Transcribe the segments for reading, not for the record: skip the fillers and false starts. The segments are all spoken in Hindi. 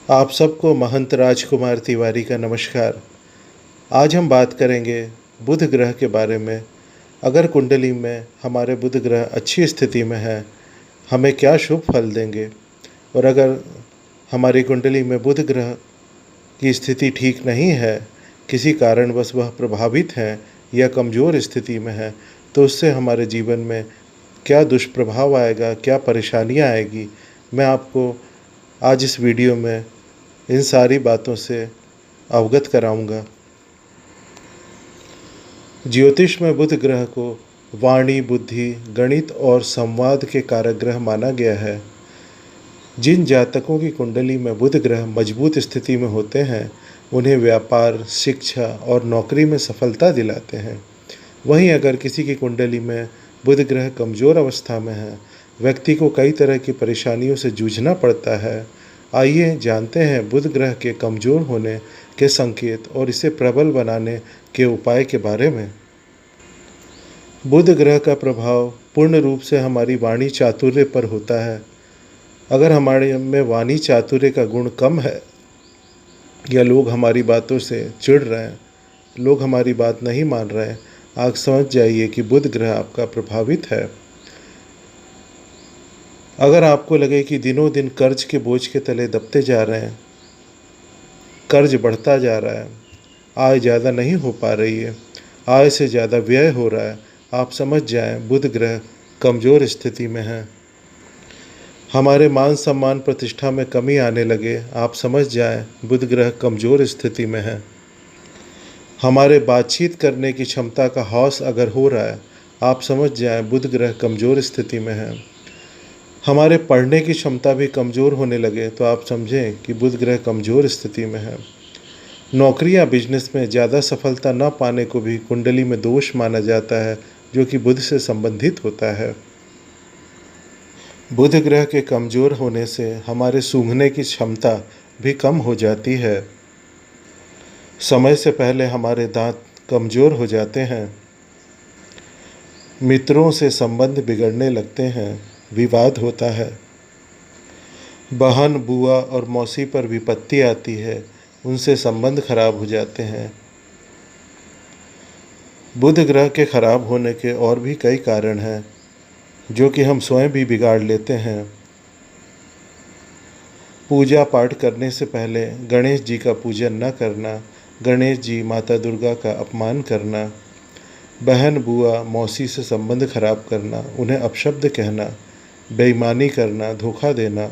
आप सबको महंत राजकुमार तिवारी का नमस्कार। आज हम बात करेंगे बुध ग्रह के बारे में। अगर कुंडली में हमारे बुध ग्रह अच्छी स्थिति में है, हमें क्या शुभ फल देंगे, और अगर हमारी कुंडली में बुध ग्रह की स्थिति ठीक नहीं है, किसी कारणवश वह प्रभावित है या कमज़ोर स्थिति में है, तो उससे हमारे जीवन में क्या दुष्प्रभाव आएगा, क्या परेशानियाँ आएगी। मैं आपको आज इस वीडियो में इन सारी बातों से अवगत कराऊंगा। ज्योतिष में बुध ग्रह को वाणी, बुद्धि, गणित और संवाद के कारक ग्रह माना गया है। जिन जातकों की कुंडली में बुध ग्रह मजबूत स्थिति में होते हैं, उन्हें व्यापार, शिक्षा और नौकरी में सफलता दिलाते हैं। वहीं अगर किसी की कुंडली में बुध ग्रह कमज़ोर अवस्था में है, व्यक्ति को कई तरह की परेशानियों से जूझना पड़ता है। आइए जानते हैं बुध ग्रह के कमज़ोर होने के संकेत और इसे प्रबल बनाने के उपाय के बारे में। बुध ग्रह का प्रभाव पूर्ण रूप से हमारी वाणी चातुर्य पर होता है। अगर हमारे में वाणी चातुर्य का गुण कम है या लोग हमारी बातों से चिढ़ रहे हैं, लोग हमारी बात नहीं मान रहे हैं, आप समझ जाइए कि बुध ग्रह आपका प्रभावित है। अगर आपको लगे कि दिनों दिन कर्ज के बोझ के तले दबते जा रहे हैं, कर्ज बढ़ता जा रहा है, आय ज़्यादा नहीं हो पा रही है, आय से ज़्यादा व्यय हो रहा है, आप समझ जाएं बुध ग्रह कमज़ोर स्थिति में है। हमारे मान सम्मान प्रतिष्ठा में कमी आने लगे, आप समझ जाएं बुध ग्रह कमज़ोर स्थिति में है। हमारे बातचीत करने की क्षमता का हौस अगर हो रहा है, आप समझ जाएं बुध ग्रह कमज़ोर स्थिति में है। हमारे पढ़ने की क्षमता भी कमज़ोर होने लगे, तो आप समझें कि बुध ग्रह कमज़ोर स्थिति में है। नौकरी या बिजनेस में ज़्यादा सफलता न पाने को भी कुंडली में दोष माना जाता है, जो कि बुध से संबंधित होता है। बुध ग्रह के कमज़ोर होने से हमारे सूंघने की क्षमता भी कम हो जाती है। समय से पहले हमारे दांत कमज़ोर हो जाते हैं। मित्रों से संबंध बिगड़ने लगते हैं, विवाद होता है। बहन, बुआ और मौसी पर विपत्ति आती है, उनसे संबंध खराब हो जाते हैं। बुध ग्रह के खराब होने के और भी कई कारण हैं, जो कि हम स्वयं भी बिगाड़ लेते हैं। पूजा पाठ करने से पहले गणेश जी का पूजन न करना, गणेश जी, माता दुर्गा का अपमान करना, बहन, बुआ, मौसी से संबंध खराब करना, उन्हें अपशब्द कहना, बेईमानी करना, धोखा देना,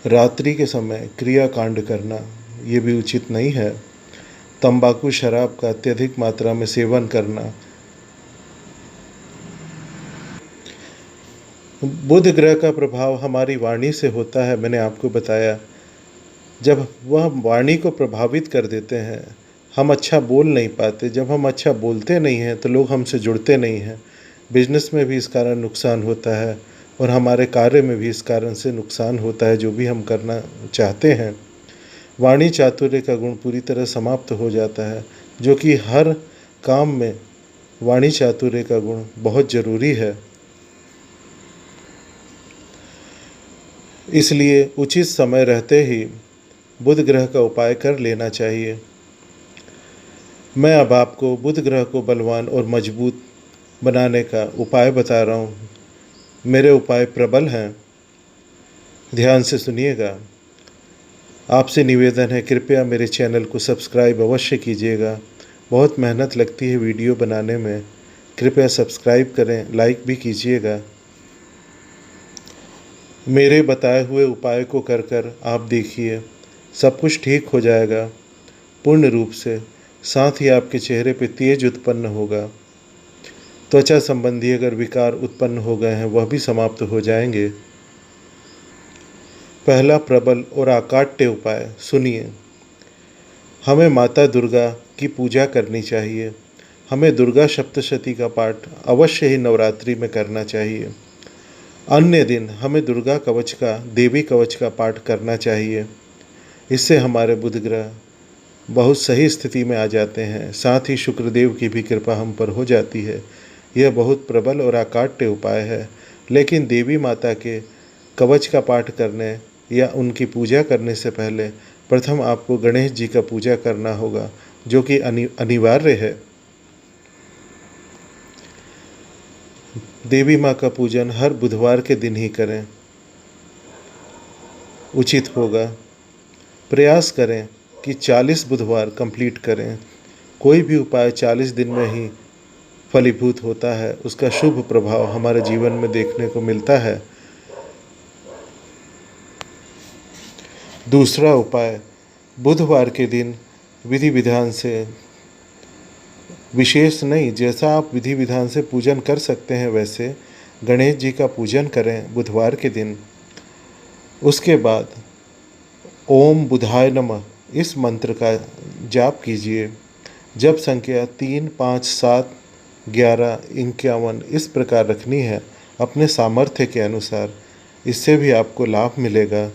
रात्रि के समय क्रियाकांड करना, ये भी उचित नहीं है। तंबाकू, शराब का अत्यधिक मात्रा में सेवन करना। बुध ग्रह का प्रभाव हमारी वाणी से होता है, मैंने आपको बताया। जब वह वाणी को प्रभावित कर देते हैं, हम अच्छा बोल नहीं पाते। जब हम अच्छा बोलते नहीं हैं, तो लोग हमसे जुड़ते नहीं हैं। बिजनेस में भी इस कारण नुकसान होता है, और हमारे कार्य में भी इस कारण से नुकसान होता है, जो भी हम करना चाहते हैं। वाणी चातुर्य का गुण पूरी तरह समाप्त हो जाता है, जो कि हर काम में वाणी चातुर्य का गुण बहुत ज़रूरी है। इसलिए उचित समय रहते ही बुध ग्रह का उपाय कर लेना चाहिए। मैं अब आपको बुध ग्रह को बलवान और मजबूत बनाने का उपाय बता रहा हूँ। मेरे उपाय प्रबल हैं, ध्यान से सुनिएगा। आपसे निवेदन है, कृपया मेरे चैनल को सब्सक्राइब अवश्य कीजिएगा। बहुत मेहनत लगती है वीडियो बनाने में, कृपया सब्सक्राइब करें, लाइक भी कीजिएगा। मेरे बताए हुए उपाय को कर आप देखिए, सब कुछ ठीक हो जाएगा पूर्ण रूप से। साथ ही आपके चेहरे पे तेज उत्पन्न होगा। त्वचा संबंधी अगर विकार उत्पन्न हो गए हैं, वह भी समाप्त हो जाएंगे। पहला प्रबल और अकाट्य उपाय सुनिए। हमें माता दुर्गा की पूजा करनी चाहिए। हमें दुर्गा सप्तशती का पाठ अवश्य ही नवरात्रि में करना चाहिए। अन्य दिन हमें दुर्गा कवच का, देवी कवच का पाठ करना चाहिए। इससे हमारे बुध ग्रह बहुत सही स्थिति में आ जाते हैं। साथ ही शुक्रदेव की भी कृपा हम पर हो जाती है। यह बहुत प्रबल और अकाट्य उपाय है, लेकिन देवी माता के कवच का पाठ करने या उनकी पूजा करने से पहले प्रथम आपको गणेश जी का पूजा करना होगा, जो कि अनिवार्य है। देवी माँ का पूजन हर बुधवार के दिन ही करें, उचित होगा। प्रयास करें कि 40 बुधवार कंप्लीट करें। कोई भी उपाय 40 दिन में ही फलीभूत होता है, उसका शुभ प्रभाव हमारे जीवन में देखने को मिलता है। दूसरा उपाय, बुधवार के दिन विधि विधान से, विशेष नहीं, जैसा आप विधि विधान से पूजन कर सकते हैं वैसे गणेश जी का पूजन करें बुधवार के दिन। उसके बाद ओम बुधाय नमः इस मंत्र का जाप कीजिए। जप संख्या 3, 5, 7, 11, 51 इस प्रकार रखनी है अपने सामर्थ्य के अनुसार। इससे भी आपको लाभ मिलेगा।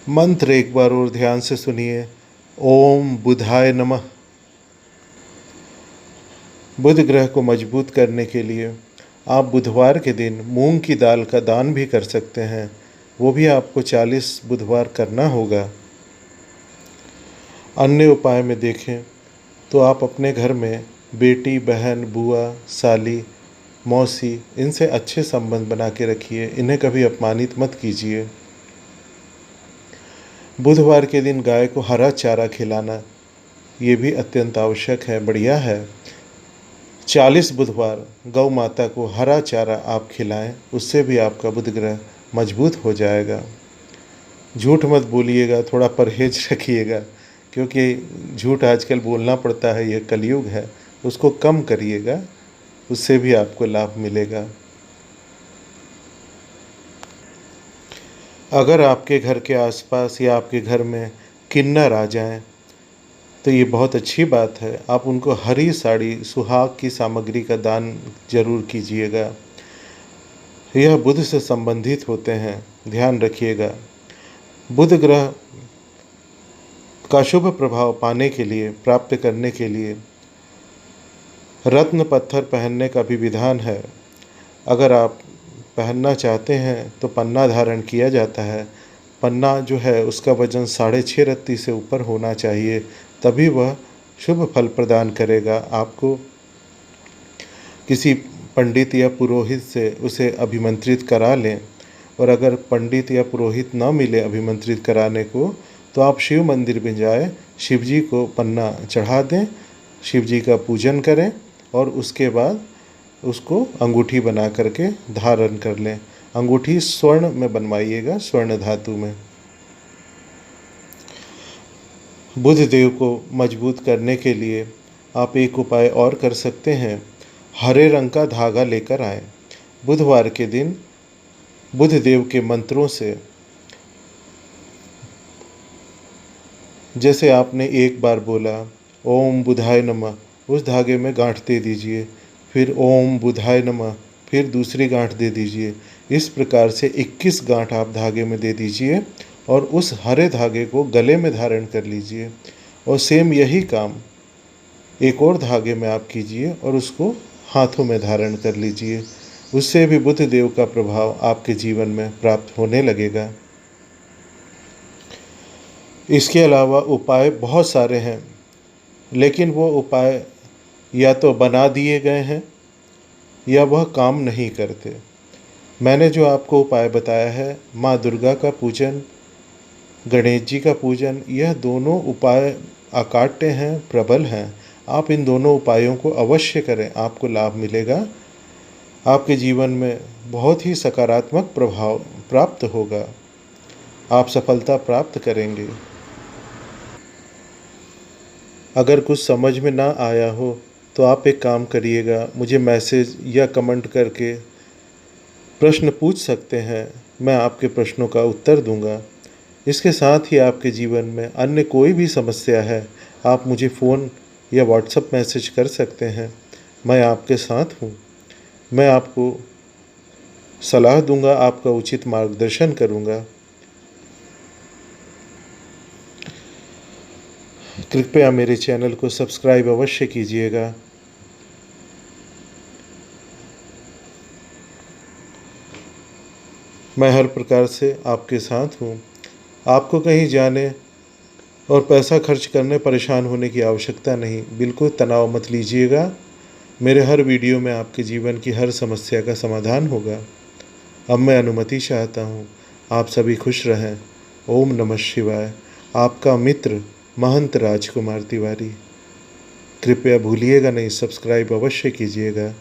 मंत्र एक बार और ध्यान से सुनिए। ओम बुधाय नमः। बुध ग्रह को मजबूत करने के लिए आप बुधवार के दिन मूंग की दाल का दान भी कर सकते हैं। वो भी आपको 40 बुधवार करना होगा। अन्य उपाय में देखें तो आप अपने घर में बेटी, बहन, बुआ, साली, मौसी इनसे अच्छे संबंध बना के रखिए। इन्हें कभी अपमानित मत कीजिए। बुधवार के दिन गाय को हरा चारा खिलाना ये भी अत्यंत आवश्यक है, बढ़िया है। 40 बुधवार गौ माता को हरा चारा आप खिलाएं, उससे भी आपका बुध ग्रह मजबूत हो जाएगा। झूठ मत बोलिएगा, थोड़ा परहेज रखिएगा, क्योंकि झूठ आजकल बोलना पड़ता है, यह कलयुग है। उसको कम करिएगा, उससे भी आपको लाभ मिलेगा। अगर आपके घर के आसपास या आपके घर में किन्नर आ जाएं, तो ये बहुत अच्छी बात है। आप उनको हरी साड़ी, सुहाग की सामग्री का दान जरूर कीजिएगा। यह बुध से संबंधित होते हैं, ध्यान रखिएगा। बुध ग्रह का शुभ प्रभाव पाने के लिए, प्राप्त करने के लिए रत्न पत्थर पहनने का भी विधान है। अगर आप पहनना चाहते हैं तो पन्ना धारण किया जाता है। पन्ना जो है उसका वजन 6.5 रत्ती से ऊपर होना चाहिए, तभी वह शुभ फल प्रदान करेगा। आपको किसी पंडित या पुरोहित से उसे अभिमंत्रित करा लें, और अगर पंडित या पुरोहित न मिले अभिमंत्रित कराने को, तो आप शिव मंदिर में जाए, शिव जी को पन्ना चढ़ा दें, शिव जी का पूजन करें और उसके बाद उसको अंगूठी बना करके धारण कर लें। अंगूठी स्वर्ण में बनवाइएगा, स्वर्ण धातु में। बुध देव को मजबूत करने के लिए आप एक उपाय और कर सकते हैं। हरे रंग का धागा लेकर आएं। बुधवार के दिन बुध देव के मंत्रों से, जैसे आपने एक बार बोला ओम बुधाय नमः, उस धागे में गांठ दे दीजिए, फिर ओम बुधाय नमः, फिर दूसरी गांठ दे दीजिए। इस प्रकार से 21 गांठ आप धागे में दे दीजिए और उस हरे धागे को गले में धारण कर लीजिए। और सेम यही काम एक और धागे में आप कीजिए और उसको हाथों में धारण कर लीजिए। उससे भी बुध देव का प्रभाव आपके जीवन में प्राप्त होने लगेगा। इसके अलावा उपाय बहुत सारे हैं, लेकिन वो उपाय या तो बना दिए गए हैं या वह काम नहीं करते। मैंने जो आपको उपाय बताया है, माँ दुर्गा का पूजन, गणेश जी का पूजन, यह दोनों उपाय अकाट्य हैं, प्रबल हैं। आप इन दोनों उपायों को अवश्य करें, आपको लाभ मिलेगा। आपके जीवन में बहुत ही सकारात्मक प्रभाव प्राप्त होगा। आप सफलता प्राप्त करेंगे। अगर कुछ समझ में ना आया हो तो आप एक काम करिएगा, मुझे मैसेज या कमेंट करके प्रश्न पूछ सकते हैं। मैं आपके प्रश्नों का उत्तर दूंगा। इसके साथ ही आपके जीवन में अन्य कोई भी समस्या है, आप मुझे फ़ोन या व्हाट्सएप मैसेज कर सकते हैं। मैं आपके साथ हूँ। मैं आपको सलाह दूंगा, आपका उचित मार्गदर्शन करूंगा। कृपया मेरे चैनल को सब्सक्राइब अवश्य कीजिएगा। मैं हर प्रकार से आपके साथ हूँ। आपको कहीं जाने और पैसा खर्च करने परेशान होने की आवश्यकता नहीं। बिल्कुल तनाव मत लीजिएगा। मेरे हर वीडियो में आपके जीवन की हर समस्या का समाधान होगा। अब मैं अनुमति चाहता हूँ। आप सभी खुश रहें। ओम नमः शिवाय। आपका मित्र महंत राजकुमार तिवारी। कृपया भूलिएगा नहीं, सब्सक्राइब अवश्य कीजिएगा।